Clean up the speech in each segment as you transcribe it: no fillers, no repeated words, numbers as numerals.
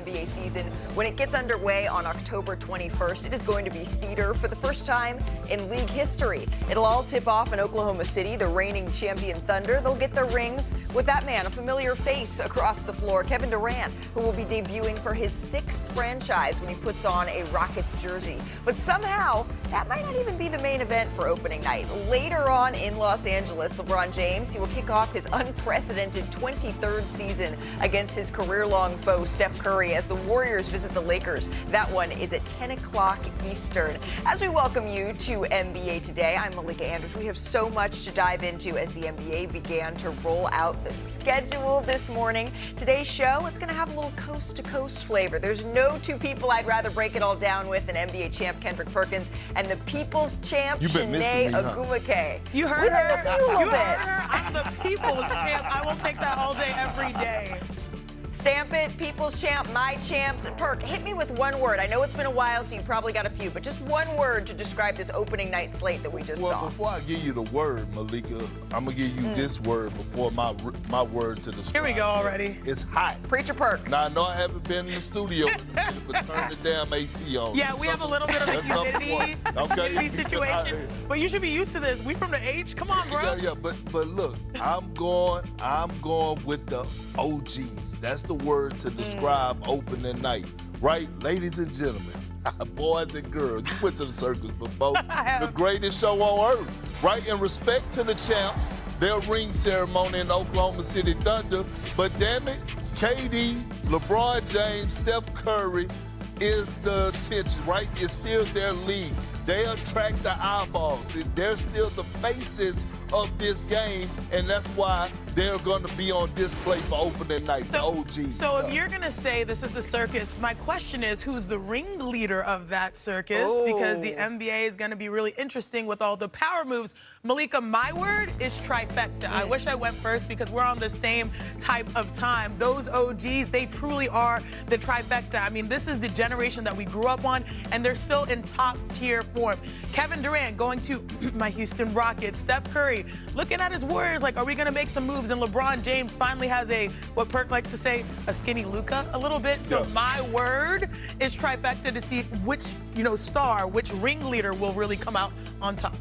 NBA season. When it gets underway on October 21st, it is going to be theater for the first time in league history. It'll all tip off in Oklahoma City. The reigning champion Thunder, they'll get their rings with that man, a familiar face across the floor, Kevin Durant, who will be debuting for his 6th franchise when he puts on a Rockets jersey. But somehow, that might not even be the main event for opening night. Later on in Los Angeles, LeBron James, he will kick off his unprecedented 23rd season against his career-long foe, Steph Curry, as the Warriors visit the Lakers. That one is at 10 o'clock Eastern. As we welcome you to NBA Today, I'm Malika Andrews. We have so much to dive into as the NBA began to roll out the schedule this morning. Today's show, it's going to have a little coast-to-coast flavor. There's no two people I'd rather break it all down with than NBA champ Kendrick Perkins and the people's champ Shanae Ogumake. You heard her? You heard her? I'm the people's champ. I will take that all day, every day. Stamp it, people's champ, my champs. Perk, hit me with one word. I know it's been a while, so you probably got a few, but just one word to describe this opening night slate that we just saw. Well, before I give you the word, Malika, I'm going to give you this word before my word to describe. Here we go already. It's hot. Preacher Perk. Now, I know I haven't been in the studio, but turn the damn AC on. Yeah, we have a little bit of a humidity situation, but you should be used to this. We from the H. Come on, bro. Yeah, but look, I'm going with the OGs. That's the word to describe opening night, right? Ladies and gentlemen, boys and girls, you went to the circus before. The greatest show on earth, right? In respect to the champs, their ring ceremony in Oklahoma City Thunder, but damn it, KD, LeBron James, Steph Curry is the attention, right? It's still their league. They attract the eyeballs. They're still the faces of this game, and that's why they're going to be on display for opening night, the OG. So if you're going to say this is a circus, my question is, who's the ringleader of that circus? Because the NBA is going to be really interesting with all the power moves. Malika, my word is trifecta. I wish I went first because we're on the same type of time. Those OGs, they truly are the trifecta. I mean, this is the generation that we grew up on, and they're still in top-tier form. Kevin Durant going to my Houston Rockets. Steph Curry looking at his Warriors like, are we going to make some moves? And LeBron James finally has what Perk likes to say, a skinny Luka a little bit. So my word is trifecta to see which, star, which ringleader will really come out on top.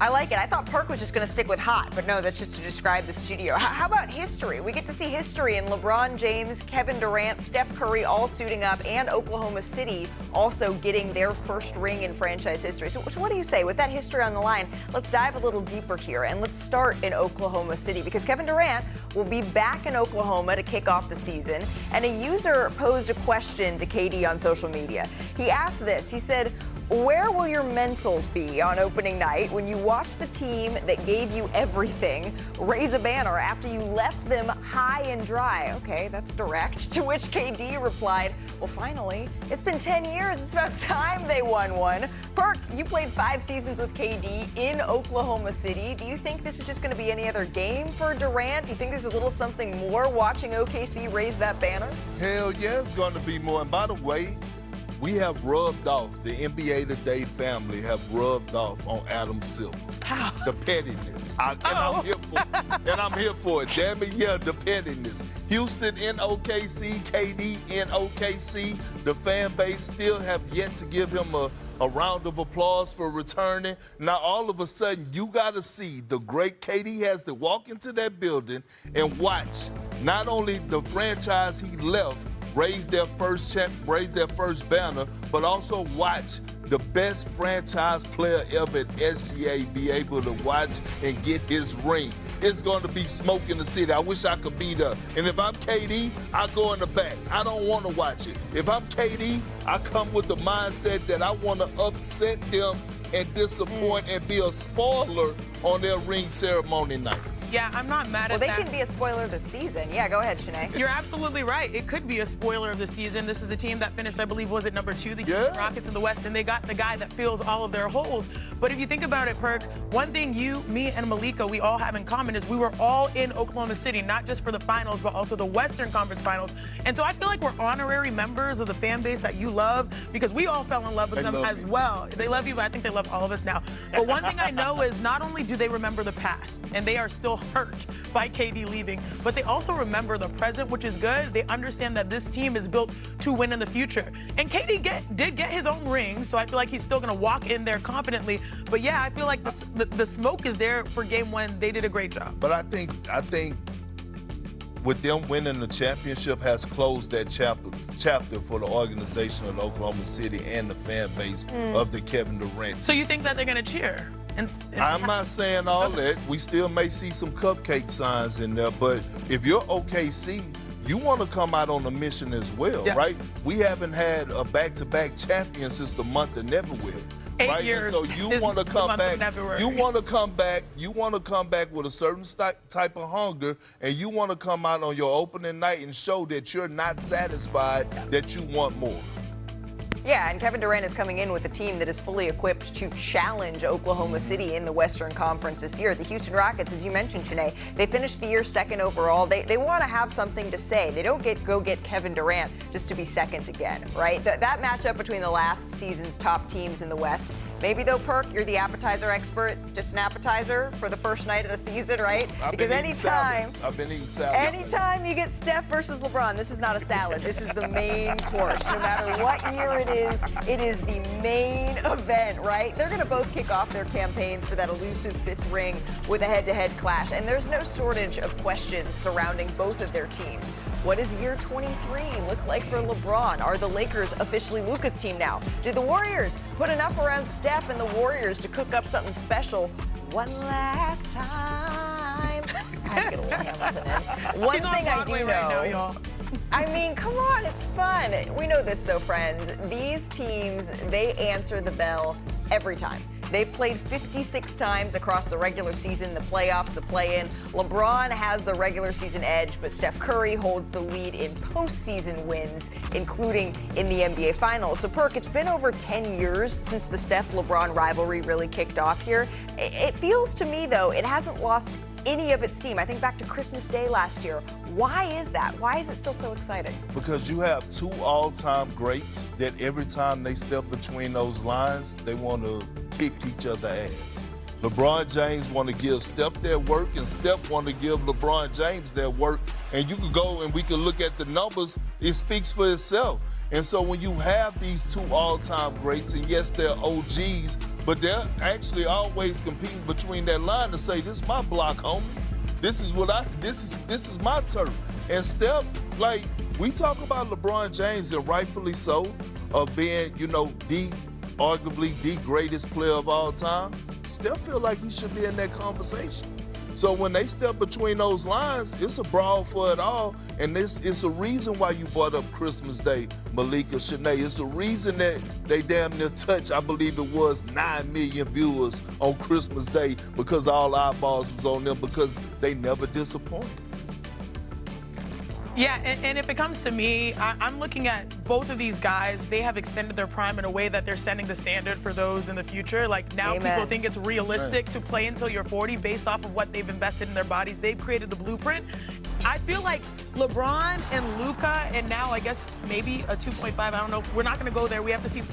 I like it. I thought Perk was just going to stick with hot, but no, that's just to describe the studio. How about history? We get to see history in LeBron James, Kevin Durant, Steph Curry all suiting up, and Oklahoma City also getting their first ring in franchise history. So what do you say? With that history on the line, let's dive a little deeper here, and let's start in Oklahoma City, because Kevin Durant will be back in Oklahoma to kick off the season, and a user posed a question to KD on social media. He asked this. He said, where will your mentals be on opening night when you watch the team that gave you everything raise a banner after you left them high and dry? Okay, that's direct. To which KD replied, well, finally, it's been 10 years. It's about time they won one. Perk, you played 5 seasons with KD in Oklahoma City. Do you think this is just going to be any other game for Durant? Do you think there's a little something more watching OKC raise that banner? Hell yeah, it's going to be more. And by the way, we have rubbed off, the NBA Today family have rubbed off on Adam Silver. How? The pettiness. I'm here for it. Damn it, yeah, the pettiness. Houston in OKC, KD in OKC. The fan base still have yet to give him a round of applause for returning. Now, all of a sudden, you got to see the great KD has to walk into that building and watch not only the franchise he left raise their first banner, but also watch the best franchise player ever at SGA be able to watch and get his ring. It's going to be smoke in the city. I wish I could be there. And if I'm KD, I go in the back. I don't want to watch it. If I'm KD, I come with the mindset that I want to upset them and disappoint and be a spoiler on their ring ceremony night. Yeah, I'm not mad at that. Well, they can be a spoiler of the season. Yeah, go ahead, Shanae. You're absolutely right. It could be a spoiler of the season. This is a team that finished, I believe, was it number 2, the Houston Rockets in the West, and they got the guy that fills all of their holes. But if you think about it, Perk, one thing you, me, and Malika, we all have in common is we were all in Oklahoma City, not just for the finals, but also the Western Conference Finals. And so I feel like we're honorary members of the fan base that you love because we all fell in love with them as well. They love you, but I think they love all of us now. But one thing I know is not only do they remember the past, and they are still hurt by KD leaving, but they also remember the present, which is good. They understand that this team is built to win in the future. And KD did get his own ring, so I feel like he's still going to walk in there confidently. But yeah, I feel like the smoke is there for game one. They did a great job. But I think with them winning the championship has closed that chapter for the organization of Oklahoma City and the fan base of the Kevin Durant. So you think that they're going to cheer? I'm not saying all that. We still may see some cupcake signs in there, but if you're OKC, you want to come out on a mission as well, right? We haven't had a back-to-back champion since the month of Neverwhere. 8 years. And so you want to come back. You want to come back. You want to come back with a certain type of hunger, and you want to come out on your opening night and show that you're not satisfied, that you want more. Yeah, and Kevin Durant is coming in with a team that is fully equipped to challenge Oklahoma City in the Western Conference this year. The Houston Rockets, as you mentioned, Shanae, they finished the year second overall. They want to have something to say. They don't go get Kevin Durant just to be second again, right? That matchup between the last season's top teams in the West. Maybe though, Perk, you're the appetizer expert, just an appetizer for the first night of the season, right? Because anytime you get Steph versus LeBron, this is not a salad. This is the main course. No matter what year it is the main event, right? They're going to both kick off their campaigns for that elusive fifth ring with a head-to-head clash. And there's no shortage of questions surrounding both of their teams. What does year 23 look like for LeBron? Are the Lakers officially Luka's team now? Did the Warriors put enough around Steph and the Warriors to cook up something special one last time? I had to get a little Hamilton in. One thing I do know. Right now, I mean, come on, it's fun. We know this though, friends. These teams, they answer the bell every time. They've played 56 times across the regular season, the playoffs, the play-in. LeBron has the regular season edge, but Steph Curry holds the lead in postseason wins, including in the NBA Finals. So, Perk, it's been over 10 years since the Steph-LeBron rivalry really kicked off here. It feels to me, though, it hasn't lost any of its steam. I think back to Christmas Day last year. Why is that? Why is it still so exciting? Because you have two all-time greats that every time they step between those lines, they want to kick each other ass. LeBron James want to give Steph their work, and Steph want to give LeBron James their work. And you can go and we can look at the numbers. It speaks for itself. And so when you have these two all-time greats, and yes, they're OGs, but they're actually always competing between that line to say, this is my block, homie. This is my turf. And Steph, like, we talk about LeBron James, and rightfully so, of being, arguably the greatest player of all time. Steph feel like he should be in that conversation. So when they step between those lines, it's a brawl for it all. And it's a reason why you brought up Christmas Day, Malika, Shanae. It's the reason that they damn near touched, I believe it was 9 million viewers on Christmas Day, because all eyeballs was on them, because they never disappointed. Yeah, and if it comes to me, I'm looking at both of these guys. They have extended their prime in a way that they're setting the standard for those in the future. Like, now people think it's realistic to play until you're 40 based off of what they've invested in their bodies. They've created the blueprint. I feel like LeBron and Luka, and now I guess maybe a 2.5, I don't know. We're not going to go there. We have to see